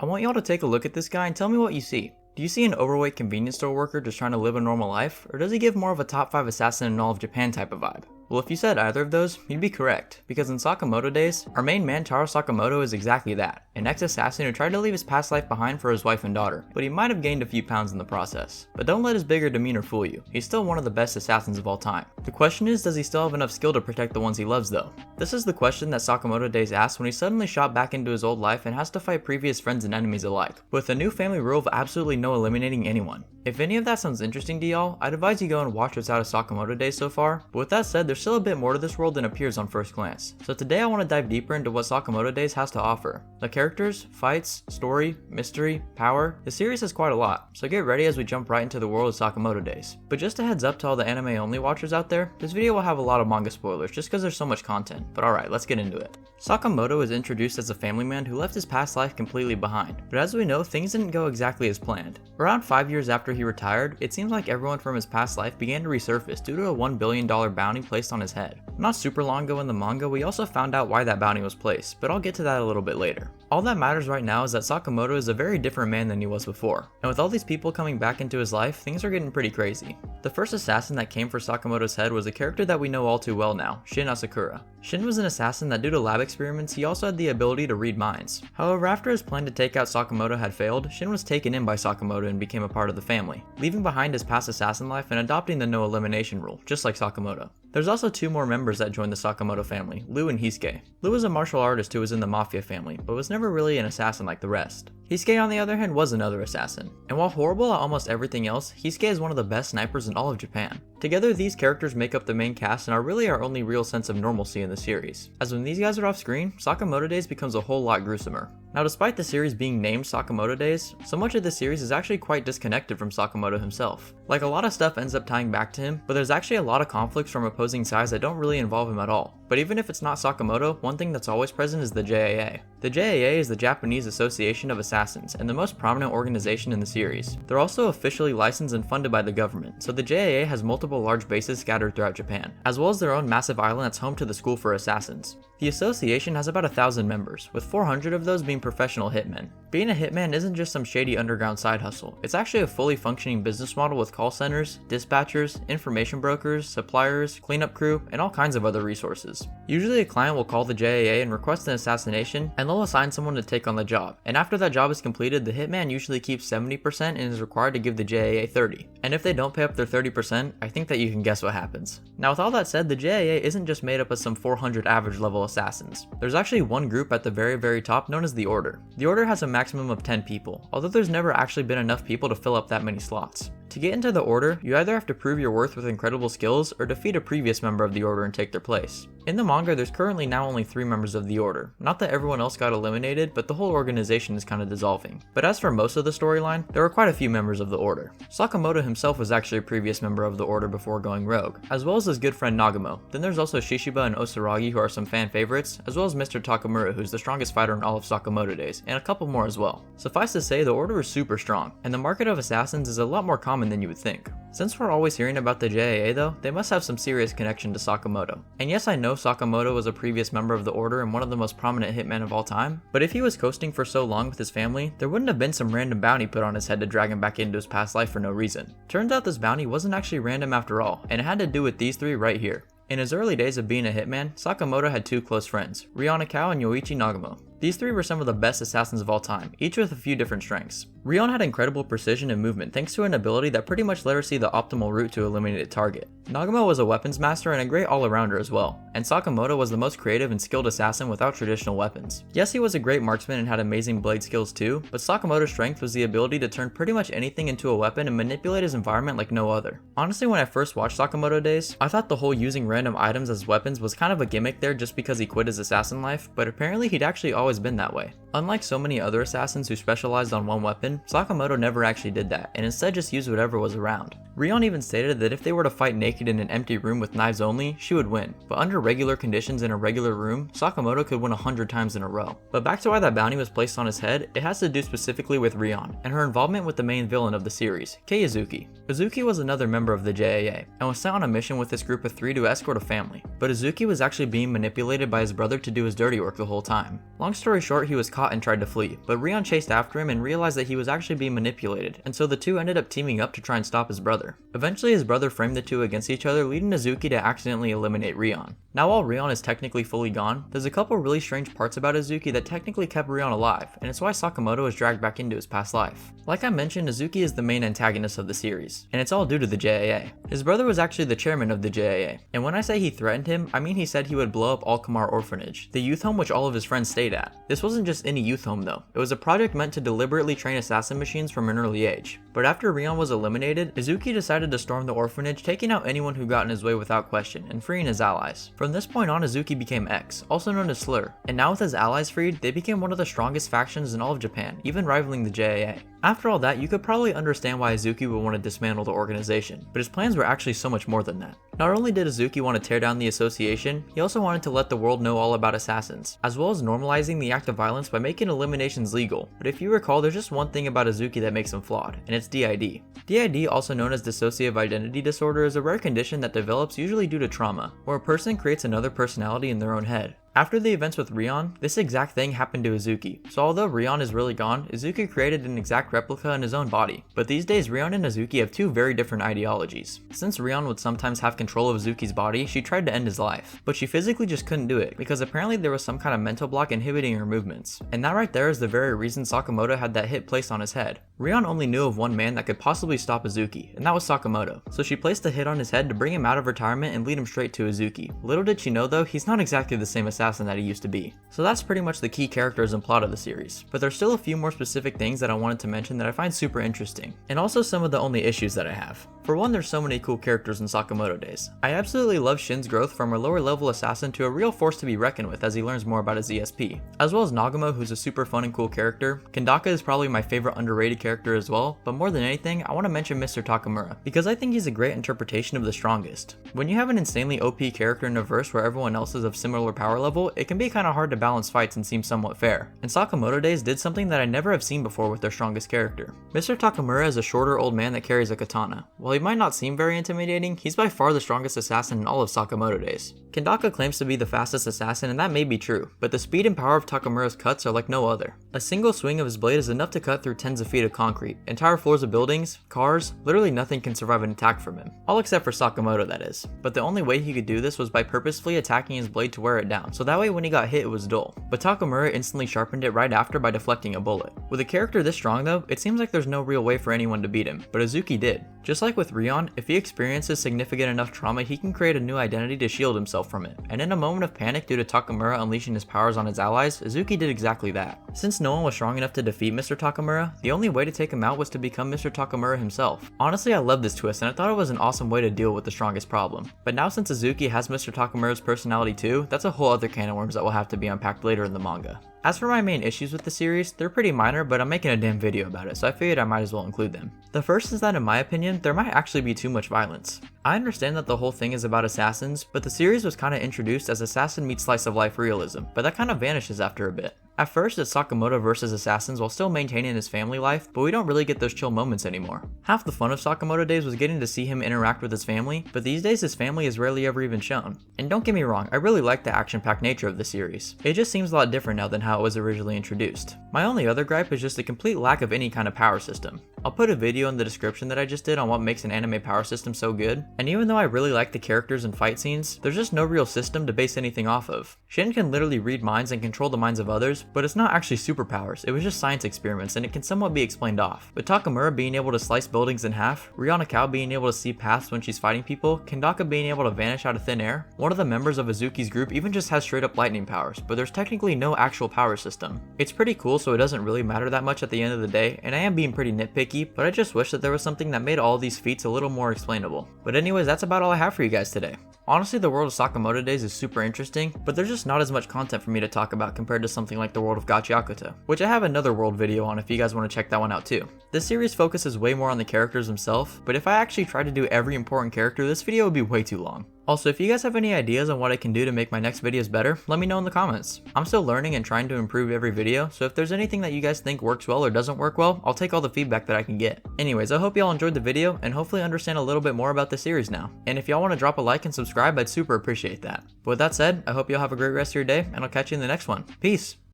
I want y'all to take a look at this guy and tell me what you see. Do you see an overweight convenience store worker just trying to live a normal life, or does he give more of a top 5 assassin in all of Japan type of vibe? Well, if you said either of those, you'd be correct, because in Sakamoto days, our main man Taro Sakamoto is exactly that, an ex-assassin who tried to leave his past life behind for his wife and daughter, but he might have gained a few pounds in the process. But don't let his bigger demeanor fool you, he's still one of the best assassins of all time. The question is, does he still have enough skill to protect the ones he loves though? This is the question that Sakamoto days asks when he suddenly shot back into his old life and has to fight previous friends and enemies alike, with a new family rule of absolutely no eliminating anyone. If any of that sounds interesting to y'all, I'd advise you go and watch what's out of Sakamoto days so far, but with that said, there's still a bit more to this world than appears on first glance. So today I want to dive deeper into what Sakamoto days has to offer. The characters, fights, story, mystery, power, the series has quite a lot, so get ready as we jump right into the world of Sakamoto days. But just a heads up to all the anime only watchers out there, this video will have a lot of manga spoilers just because there's so much content, but alright, let's get into it. Sakamoto is introduced as a family man who left his past life completely behind, but as we know, things didn't go exactly as planned. Around 5 years after he retired, it seems like everyone from his past life began to resurface due to a $1 billion bounty placed on his head. Not super long ago in the manga, we also found out why that bounty was placed, but I'll get to that a little bit later. All that matters right now is that Sakamoto is a very different man than he was before, and with all these people coming back into his life, things are getting pretty crazy. The first assassin that came for Sakamoto's head was a character that we know all too well now, Shin Asakura. Shin was an assassin that due to lab experiments, he also had the ability to read minds. However, after his plan to take out Sakamoto had failed, Shin was taken in by Sakamoto and became a part of the family, leaving behind his past assassin life and adopting the no elimination rule, just like Sakamoto. There's also two more members that joined the Sakamoto family, Lu and Hisuke. Lu was a martial artist who was in the mafia family, but was never really an assassin like the rest. Hisuke on the other hand was another assassin, and while horrible at almost everything else, Hisuke is one of the best snipers in all of Japan. Together these characters make up the main cast and are really our only real sense of normalcy in the series, as when these guys are off screen, Sakamoto Days becomes a whole lot gruesomer. Now despite the series being named Sakamoto Days, so much of the series is actually quite disconnected from Sakamoto himself. Like a lot of stuff ends up tying back to him, but there's actually a lot of conflicts from opposing sides that don't really involve him at all. But even if it's not Sakamoto, one thing that's always present is the JAA. The JAA is the Japanese Association of Assassins and the most prominent organization in the series. They're also officially licensed and funded by the government, so the JAA has multiple large bases scattered throughout Japan, as well as their own massive island that's home to the School for Assassins. The association has about 1,000 members, with 400 of those being professional hitmen. Being a hitman isn't just some shady underground side hustle, it's actually a fully functioning business model with call centers, dispatchers, information brokers, suppliers, cleanup crew, and all kinds of other resources. Usually a client will call the JAA and request an assassination, and they'll assign someone to take on the job, and after that job is completed, the hitman usually keeps 70% and is required to give the JAA 30%. And if they don't pay up their 30%, I think that you can guess what happens. Now with all that said, the JAA isn't just made up of some 400 average level assassins. There's actually one group at the very top known as the Order. The Order has a maximum of 10 people, although there's never actually been enough people to fill up that many slots. To get into the Order, you either have to prove your worth with incredible skills or defeat a previous member of the Order and take their place. In the manga, there's currently now only 3 members of the Order. Not that everyone else got eliminated, but the whole organization is kind of dissolving. But as for most of the storyline, there were quite a few members of the Order. Sakamoto himself was actually a previous member of the Order before going rogue, as well as his good friend Nagumo. Then there's also Shishba and Osaragi who are some fan favorites, as well as Mr. Takamura who's the strongest fighter in all of Sakamoto Days, and a couple more as well. Suffice to say, the Order is super strong, and the market of assassins is a lot more common than you would think. Since we're always hearing about the JAA though, they must have some serious connection to Sakamoto. And yes, I know Sakamoto was a previous member of the Order and one of the most prominent hitmen of all time, but if he was coasting for so long with his family, there wouldn't have been some random bounty put on his head to drag him back into his past life for no reason. Turns out this bounty wasn't actually random after all, and it had to do with these 3 right here. In his early days of being a hitman, Sakamoto had 2 close friends, Rion Izuki and Yoichi Nagumo. These 3 were some of the best assassins of all time, each with a few different strengths. Rion had incredible precision and movement thanks to an ability that pretty much let her see the optimal route to eliminate a target. Nagumo was a weapons master and a great all-arounder as well, and Sakamoto was the most creative and skilled assassin without traditional weapons. Yes, he was a great marksman and had amazing blade skills too, but Sakamoto's strength was the ability to turn pretty much anything into a weapon and manipulate his environment like no other. Honestly, when I first watched Sakamoto Days, I thought the whole using random items as weapons was kind of a gimmick there just because he quit his assassin life, but apparently he'd actually always been that way. Unlike so many other assassins who specialized on one weapon, Sakamoto never actually did that, and instead just used whatever was around. Rion even stated that if they were to fight naked in an empty room with knives only, she would win, but under regular conditions in a regular room, Sakamoto could win 100 times in a row. But back to why that bounty was placed on his head, it has to do specifically with Rion, and her involvement with the main villain of the series, Izuki. Izuki was another member of the JAA, and was sent on a mission with this group of 3 to escort a family, but Izuki was actually being manipulated by his brother to do his dirty work the whole time. Long story short, he was caught and tried to flee, but Rion chased after him and realized that he was actually being manipulated, and so the two ended up teaming up to try and stop his brother. Eventually his brother framed the two against each other, leading Izuki to accidentally eliminate Rion. Now while Rion is technically fully gone, there's a couple really strange parts about Izuki that technically kept Rion alive, and it's why Sakamoto is dragged back into his past life. Like I mentioned, Izuki is the main antagonist of the series, and it's all due to the JAA. His brother was actually the chairman of the JAA, and when I say he threatened him, I mean he said he would blow up Alkamar Orphanage, the youth home which all of his friends stayed at. This wasn't just any youth home though, it was a project meant to deliberately train assassin machines from an early age. But after Rion was eliminated, Izuki decided to storm the orphanage, taking out anyone who got in his way without question, and freeing his allies. From this point on, Izuki became X, also known as Slur, and now with his allies freed, they became one of the strongest factions in all of Japan, even rivaling the JAA. After all that, you could probably understand why Izuki would want to dismantle the organization, but his plans were actually so much more than that. Not only did Izuki want to tear down the association, he also wanted to let the world know all about assassins, as well as normalizing the act of violence by making eliminations legal. But if you recall, there's just one thing about Izuki that makes him flawed, and it's DID. DID, also known as dissociative identity disorder, is a rare condition that develops usually due to trauma, where a person creates another personality in their own head. After the events with Rion, this exact thing happened to Izuki, so although Rion is really gone, Izuki created an exact replica in his own body. But these days, Rion and Izuki have two very different ideologies. Since Rion would sometimes have control of Izuki's body, she tried to end his life, but she physically just couldn't do it, because apparently there was some kind of mental block inhibiting her movements. And that right there is the very reason Sakamoto had that hit placed on his head. Rion only knew of one man that could possibly stop Izuki, and that was Sakamoto, so she placed a hit on his head to bring him out of retirement and lead him straight to Izuki. Little did she know though, he's not exactly the same assassin that he used to be. So that's pretty much the key characters and plot of the series, but there's still a few more specific things that I wanted to mention that I find super interesting, and also some of the only issues that I have. For one, there's so many cool characters in Sakamoto Days. I absolutely love Shin's growth from a lower level assassin to a real force to be reckoned with as he learns more about his ESP, as well as Nagumo, who's a super fun and cool character. Kendaka is probably my favorite underrated character as well, but more than anything, I want to mention Mr. Takamura, because I think he's a great interpretation of the strongest. When you have an insanely OP character in a verse where everyone else is of similar power level, it can be kind of hard to balance fights and seem somewhat fair. And Sakamoto Days did something that I never have seen before with their strongest character. Mr. Takamura is a shorter old man that carries a katana. While he might not seem very intimidating, he's by far the strongest assassin in all of Sakamoto Days. Kendaka claims to be the fastest assassin, and that may be true, but the speed and power of Takamura's cuts are like no other. A single swing of his blade is enough to cut through tens of feet of concrete, entire floors of buildings, cars, literally nothing can survive an attack from him. All except for Sakamoto, that is. But the only way he could do this was by purposefully attacking his blade to wear it down, so that way when he got hit it was dull. But Takamura instantly sharpened it right after by deflecting a bullet. With a character this strong though, it seems like there's no real way for anyone to beat him, but Izuki did. Just like with Rion, if he experiences significant enough trauma, he can create a new identity to shield himself from it. And in a moment of panic due to Takamura unleashing his powers on his allies, Izuki did exactly that. Since no one was strong enough to defeat Mr. Takamura, the only way to take him out was to become Mr. Takamura himself. Honestly, I love this twist and I thought it was an awesome way to deal with the strongest problem. But now since Izuki has Mr. Takamura's personality too, that's a whole other can of worms that will have to be unpacked later in the manga. As for my main issues with the series, they're pretty minor, but I'm making a damn video about it, so I figured I might as well include them. The first is that in my opinion, there might actually be too much violence. I understand that the whole thing is about assassins, but the series was kinda introduced as assassin meets slice of life realism, but that kinda vanishes after a bit. At first it's Sakamoto versus assassins while still maintaining his family life, but we don't really get those chill moments anymore. Half the fun of Sakamoto Days was getting to see him interact with his family, but these days his family is rarely ever even shown. And don't get me wrong, I really like the action-packed nature of the series. It just seems a lot different now than how it was originally introduced. My only other gripe is just the complete lack of any kind of power system. I'll put a video in the description that I just did on what makes an anime power system so good, and even though I really like the characters and fight scenes, there's just no real system to base anything off of. Shin can literally read minds and control the minds of others, but it's not actually superpowers, it was just science experiments and it can somewhat be explained off. But Takamura being able to slice buildings in half, Rion Izuki being able to see paths when she's fighting people, Kendaka being able to vanish out of thin air, one of the members of Izuki's group even just has straight up lightning powers, but there's technically no actual power system. It's pretty cool, so it doesn't really matter that much at the end of the day, and I am being pretty nitpicky, but I just wish that there was something that made all these feats a little more explainable. But anyways, that's about all I have for you guys today. Honestly, the world of Sakamoto Days is super interesting, but there's just not as much content for me to talk about compared to something like the world of Gachiakuta, which I have another world video on if you guys want to check that one out too. This series focuses way more on the characters themselves, but if I actually try to do every important character, this video would be way too long. Also, if you guys have any ideas on what I can do to make my next videos better, let me know in the comments. I'm still learning and trying to improve every video, so if there's anything that you guys think works well or doesn't work well, I'll take all the feedback that I can get. Anyways, I hope y'all enjoyed the video and hopefully understand a little bit more about the series now. And if y'all want to drop a like and subscribe, I'd super appreciate that. But with that said, I hope y'all have a great rest of your day, and I'll catch you in the next one. Peace!